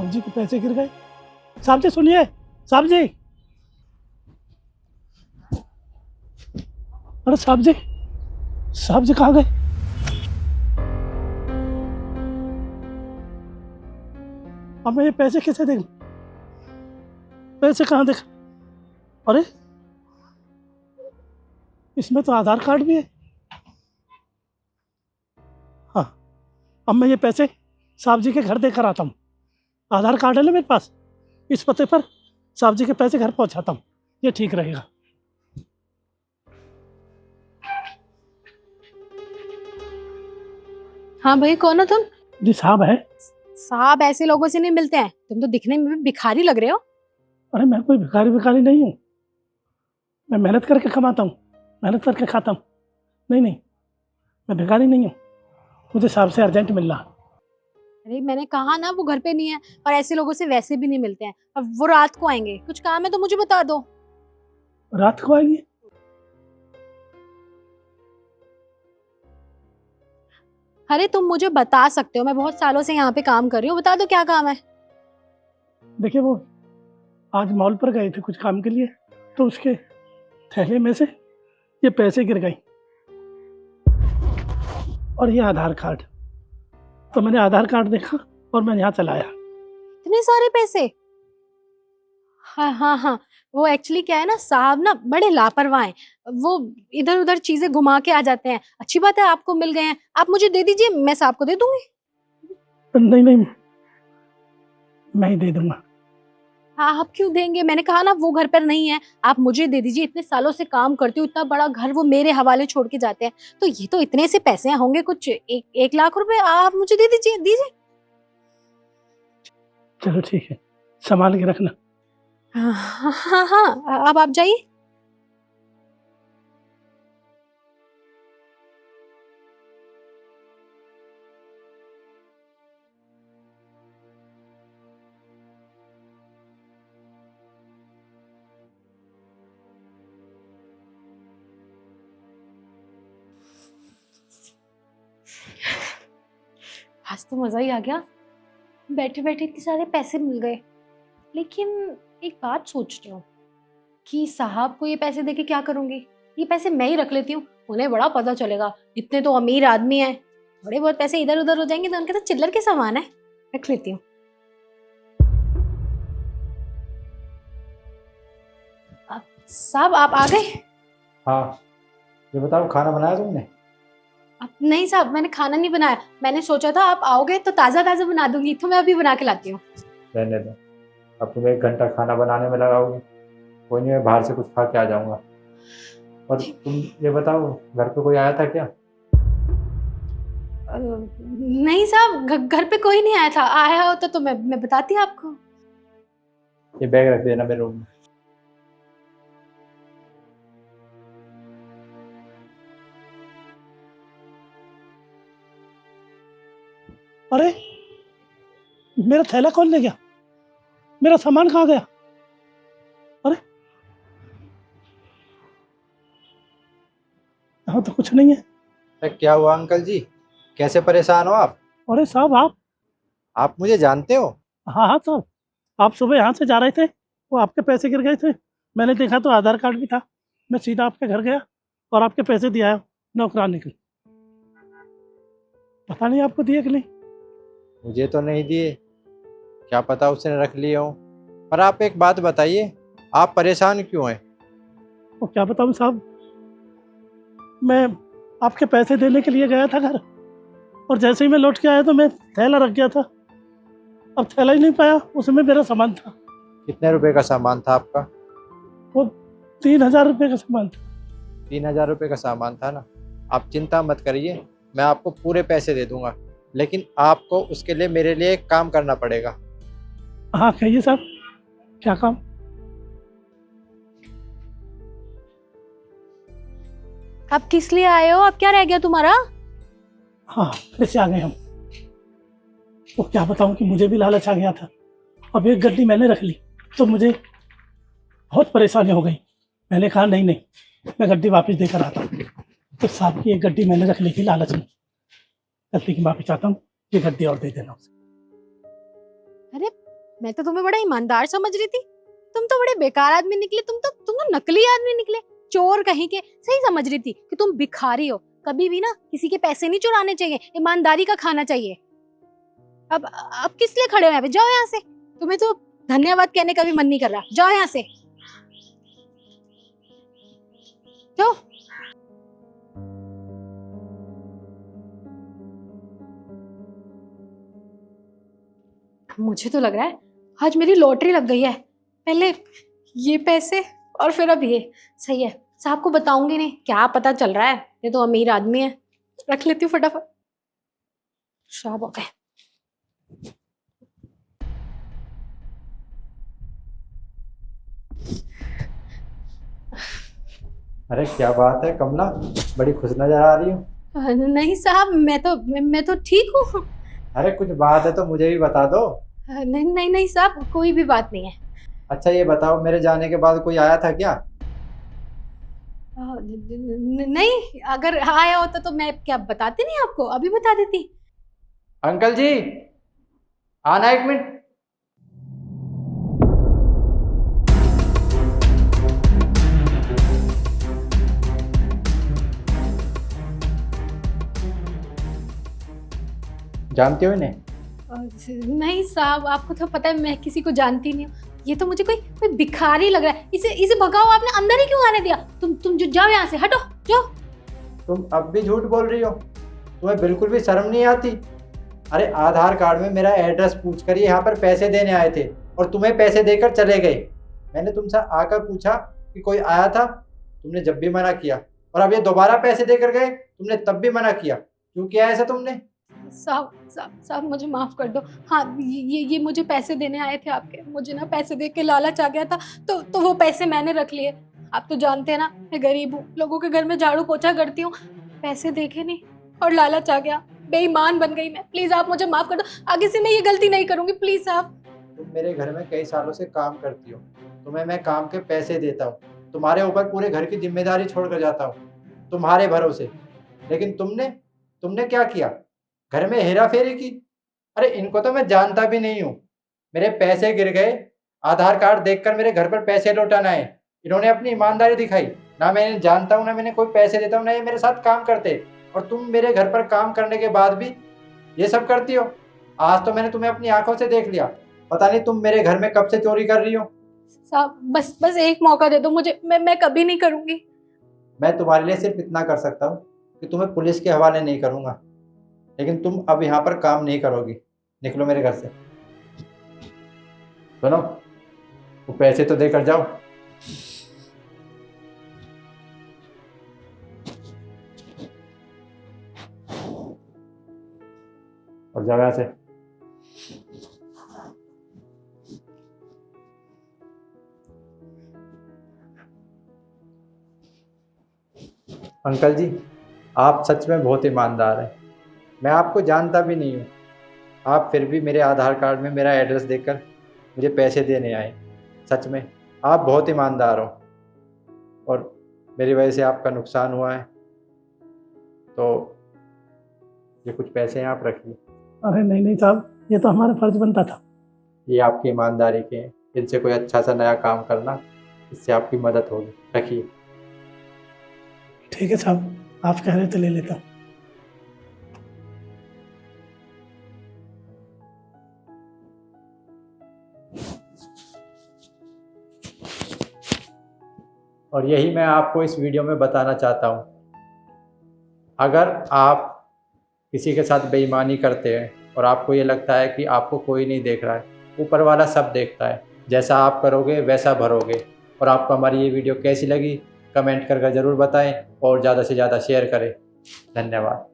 साहब जी के पैसे गिर गए। साहब जी सुनिए, साहब जी, अरे साहब जी, साहब जी कहाँ गए? अब मैं ये पैसे कैसे देखूं? पैसे कहाँ देख? अरे इसमें तो आधार कार्ड भी है। हाँ, अब मैं ये पैसे साहब जी के घर देकर आता हूँ। आधार कार्ड है ना मेरे पास, इस पते पर साहब जी के पैसे घर पहुँचाता हूँ, ये ठीक रहेगा। हाँ भाई, कौन हो तुम? जी साहब है। साहब ऐसे लोगों से नहीं मिलते हैं, तुम तो दिखने में भी भिखारी लग रहे हो। अरे मैं कोई भिखारी विखारी नहीं हूँ, मैं मेहनत करके कमाता हूँ, मेहनत करके खाता हूँ। नहीं नहीं, मैं भिखारी नहीं हूँ, मुझे साहब से अर्जेंट मिल रहा। अरे मैंने कहा ना वो घर पे नहीं है, और ऐसे लोगों से वैसे भी नहीं मिलते हैं। अब वो रात को आएंगे, कुछ काम है तो मुझे बता दो। रात को आएंगे? अरे तुम मुझे बता सकते हो, मैं बहुत सालों से यहाँ पे काम कर रही हूँ, बता दो क्या काम है। देखिए वो आज मॉल पर गए थे कुछ काम के लिए, तो उसके थैले में से ये पैसे गिर गए और ये आधार कार्ड। तो मैंने आधार कार्ड देखा और मैं यहाँ चलाया। इतने सारे पैसे? हाँ हाँ हाँ, वो एक्चुअली क्या है ना, साहब ना बड़े लापरवाह हैं। वो इधर उधर चीजें घुमा के आ जाते हैं। अच्छी बात है आपको मिल गए हैं, आप मुझे दे दीजिए, मैं साहब को दे दूंगी। नहीं नहीं, मैं ही दे दूंगा। हाँ, आप क्यों देंगे? मैंने कहा ना वो घर पर नहीं है, आप मुझे दे दीजिए। इतने सालों से काम करती हूँ, इतना बड़ा घर वो मेरे हवाले छोड़ के जाते हैं, तो ये तो इतने से पैसे होंगे, कुछ 1 लाख रुपए। आप मुझे दे दीजिए, दीजिए। चलो ठीक है, संभाल के रखना। हाँ हाँ हाँ हाँ, अब आप जाइए। आज तो मजा ही आ गया, बैठे बैठे इतने सारे पैसे मिल गए। लेकिन एक बात सोच रही हूँ कि साहब को ये पैसे देके क्या करूंगी। ये पैसे मैं ही रख लेती हूँ, उन्हें बड़ा पता चलेगा, इतने तो अमीर आदमी हैं। थोड़े बहुत पैसे इधर उधर हो जाएंगे तो उनके तो चिल्लर के सामान है, रख लेती हूँ। साहब आप आ गए? हाँ, ये बताओ खाना बनाया तुमने? नहीं साहब, मैंने खाना नहीं बनाया। मैंने सोचा था आप आओगे तो ताज़ा ताज़ा बना दूंगी, तो मैं अभी बना के लाती हूँ। रहने दो, अब तुम 1 घंटा खाना बनाने में लगाओगे। कोई नहीं, मैं बाहर से कुछ खा के आ जाऊंगा। और तुम ये बताओ, घर पे कोई आया था क्या? नहीं साहब, घर पे कोई नहीं आया था। आया होता तो मैं बताती आपको। ये बैग रख देना मेरे रूम में। अरे मेरा थैला कौन ले गया? मेरा सामान कहाँ गया? अरे यहाँ तो कुछ नहीं है। अरे क्या हुआ अंकल जी, कैसे परेशान हो आप? अरे साहब आप मुझे जानते हो? हाँ हाँ साहब, आप सुबह यहाँ से जा रहे थे, वो आपके पैसे गिर गए थे। मैंने देखा तो आधार कार्ड भी था, मैं सीधा आपके घर गया और आपके पैसे दिया है नौकरानी को। पता नहीं आपको दिए कि नहीं। मुझे तो नहीं दिए, क्या पता उसने रख लिए हो। पर आप एक बात बताइए, आप परेशान क्यों हैं? वो क्या बताऊँ साहब, मैं आपके पैसे देने के लिए गया था घर, और जैसे ही मैं लौट के आया तो मैं थैला रख गया था। अब थैला ही नहीं पाया, उसमें मेरा सामान था। कितने रुपए का सामान था आपका? वो 3,000 रुपये का सामान था। 3,000 रुपये का सामान था ना। आप चिंता मत करिए, मैं आपको पूरे पैसे दे दूंगा, लेकिन आपको उसके लिए मेरे लिए एक काम करना पड़ेगा। हाँ कहिए साहब, क्या काम? आप किस लिए आए हो? अब क्या रह गया तुम्हारा? हाँ फिर से आ गए हम। वो क्या बताऊं कि मुझे भी लालच आ गया था। अब एक गड्डी मैंने रख ली तो मुझे बहुत परेशानी हो गई। मैंने कहा नहीं नहीं, मैं गड्डी वापस देकर आता हूँ। तो साहब की एक गड्डी मैंने रख ली थी लालच में, गलती की माफी चाहता हूँ। ये गड्डी और दे देना उसे। अरे मैं तो तुम्हें बड़ा ईमानदार समझ रही थी। तुम तो बड़े बेकार आदमी निकले, तुम तो नकली आदमी निकले, चोर कहीं के। सही समझ रही थी कि तुम भिखारी हो। कभी भी ना किसी के पैसे नहीं चुराने चाहिए, ईमानदारी का खाना चाहिए। अब किस लिए खड़े हो यहाँ पे? जाओ यहाँ से। तुम्हें तो धन्यवाद कहने का भी मन नहीं कर रहा। जाओ यहाँ से, जाओ। मुझे तो लग रहा है आज मेरी लॉटरी लग गई है। पहले ये पैसे और फिर अब ये। सही है, साहब को बताऊंगी नहीं, क्या पता चल रहा है, ये तो अमीर आदमी है। रख लेती हूँ फटाफट। शाबाश हो गए। अरे क्या बात है कमला, बड़ी खुश नजर आ रही हो। नहीं साहब, मैं तो ठीक हूँ। अरे कुछ बात है तो मुझे भी बता दो। नहीं नहीं नहीं साहब, कोई भी बात नहीं है। अच्छा ये बताओ, मेरे जाने के बाद कोई आया था क्या? नहीं, अगर आया होता तो मैं क्या बताती नहीं आपको, अभी बता देती। अंकल जी आना एक मिनट। जानते हो इन्हें? नहीं साहब, आपको तो पता है मैं किसी को जानती नहीं हूँ। ये तो मुझे कोई भिखारी लग रहा है। इसे भगाओ, आपने अंदर ही क्यों आने दिया? तुम जो जाओ यहाँ से, हटो जाओ। तुम अब भी झूठ बोल रही हो, तुम्हें बिल्कुल भी शर्म नहीं आती? अरे आधार कार्ड में मेरा एड्रेस पूछ कर यहाँ पर पैसे देने आए थे और तुम्हें पैसे देकर चले गए। मैंने तुमसे आकर पूछा कि कोई आया था, तुमने जब भी मना किया, और अब ये दोबारा पैसे देकर गए, तुमने तब भी मना किया। क्यों किया ऐसा तुमने? साहब मुझे माफ कर दो। हाँ, ये मुझे पैसे देने आए थे आपके। मुझे ना पैसे देख के लालच आ गया था, तो वो पैसे मैंने रख लिए। आप तो जानते हैं ना, मैं गरीब हूँ, लोगों के घर में झाड़ू पोछा करती हूँ। पैसे देखे नहीं और लालच आ गया, बेईमान बन गई मैं। प्लीज आप मुझे माफ कर दो, आगे से मैं ये गलती नहीं करूंगी, प्लीज साहब। तुम मेरे घर में कई सालों से काम करती हो, तुम्हें मैं काम के पैसे देता हूँ, तुम्हारे ऊपर पूरे घर की जिम्मेदारी छोड़कर जाता हूँ तुम्हारे भरोसे। लेकिन तुमने क्या किया? घर में हेरा फेरी की। अरे इनको तो मैं जानता भी नहीं हूँ, मेरे पैसे गिर गए, आधार कार्ड देखकर मेरे घर पर पैसे लौटाना है। इन्होंने अपनी ईमानदारी दिखाई। ना मैं इन्हें जानता हूँ, ना मैंने कोई पैसे देता हूँ, ना ये मेरे साथ काम करते, और तुम मेरे घर पर काम करने के बाद भी ये सब करती हो। आज तो मैंने तुम्हें अपनी आंखों से देख लिया। पता नहीं तुम मेरे घर में कब से चोरी कर रही हो। साहब बस एक मौका दे दो मुझे, मैं कभी नहीं करूंगी। मैं तुम्हारे लिए सिर्फ इतना कर सकता हूँ कि तुम्हें पुलिस के हवाले नहीं करूँगा, लेकिन तुम अब यहाँ पर काम नहीं करोगी। निकलो मेरे घर से। सुनो, वो पैसे तो देकर जाओ। और जाओ यहाँ से। अंकल जी, आप सच में बहुत ईमानदार हैं। मैं आपको जानता भी नहीं हूँ, आप फिर भी मेरे आधार कार्ड में मेरा एड्रेस देकर मुझे पैसे देने आए। सच में आप बहुत ईमानदार हो, और मेरी वजह से आपका नुकसान हुआ है, तो ये कुछ पैसे हैं, आप रखिए। अरे नहीं नहीं साहब, ये तो हमारा फर्ज बनता था। ये आपकी ईमानदारी के हैं, इनसे कोई अच्छा सा नया काम करना, इससे आपकी मदद होगी। रखिए। ठीक है साहब, आप कह रहे तो ले लेता हूँ। और यही मैं आपको इस वीडियो में बताना चाहता हूँ। अगर आप किसी के साथ बेईमानी करते हैं और आपको ये लगता है कि आपको कोई नहीं देख रहा है, ऊपर वाला सब देखता है। जैसा आप करोगे वैसा भरोगे। और आपको हमारी ये वीडियो कैसी लगी कमेंट करके ज़रूर बताएं, और ज़्यादा से ज़्यादा शेयर करें। धन्यवाद।